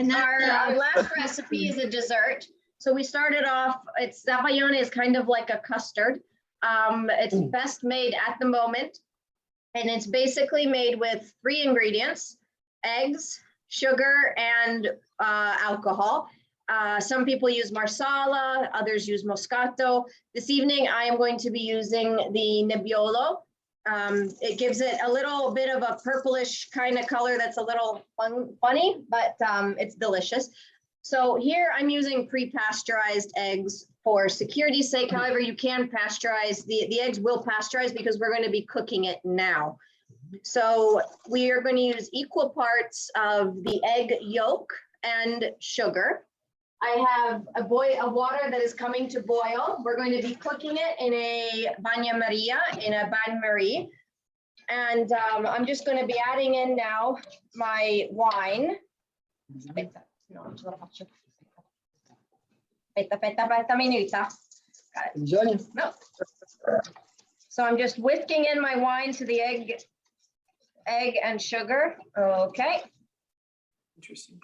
And our last recipe is a dessert. So we started off, it's Zabaione is kind of like a custard. It's best made at the moment. And it's basically made with 3 ingredients: eggs, sugar, and alcohol. Some people use marsala, others use moscato. This evening, I am going to be using the Nebbiolo. It gives it a little bit of a purplish kind of color that's a little funny, but it's delicious. So here I'm using pre-pasteurized eggs for security's sake. However, you can pasteurize, the eggs will pasteurize because we're going to be cooking it now. So we are going to use equal parts of the egg yolk and sugar. I have a water that is coming to boil. We're going to be cooking it in a bagna-maria, in a bain-marie. And I'm just going to be adding in now my wine. No. So I'm just whisking in my wine to the egg and sugar. Okay. Interesting.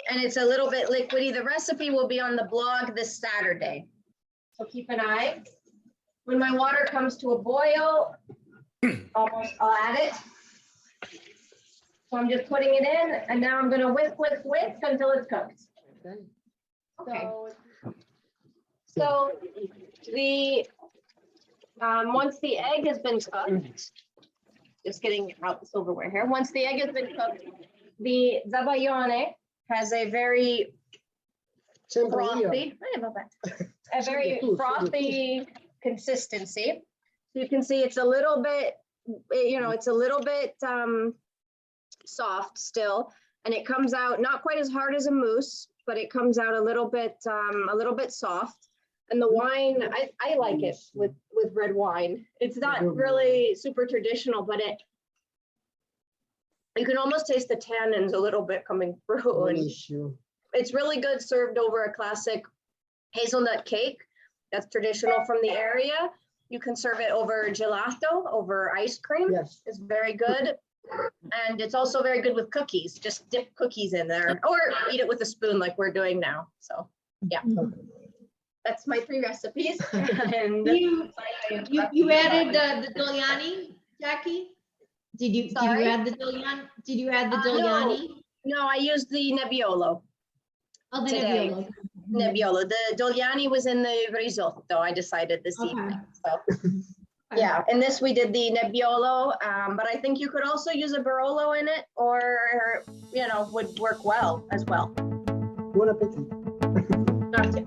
And it's a little bit liquidy. The recipe will be on the blog this Saturday. So keep an eye. When my water comes to a boil, almost I'll add it. So I'm just putting it in, and now I'm gonna whisk until it's cooked. Okay. So the once the egg has been cooked, just getting out the silverware here. Once the egg has been cooked, the Zabaione has a very frothy, consistency. So you can see it's a little bit, it's a little bit soft still, and it comes out not quite as hard as a mousse, but it comes out a little bit soft. And the wine, I like it with red wine. It's not really super traditional, but you can almost taste the tannins a little bit coming through. And it's really good served over a classic hazelnut cake that's traditional from the area. You can serve it over gelato, over ice cream. Yes. It's very good. And it's also very good with cookies. Just dip cookies in there or eat it with a spoon like we're doing now. So yeah, that's my 3 recipes. And you added the Dogliani, Jackie? Did you add the Dogliani? Did you add the Dogliani? No, I used the Nebbiolo. Oh, the today. Nebbiolo. Nebbiolo. The Dogliani was in the risotto, I decided this evening. So yeah, in this we did the Nebbiolo, but I think you could also use a Barolo in it, or would work well as well. Buon appetito. Grazie.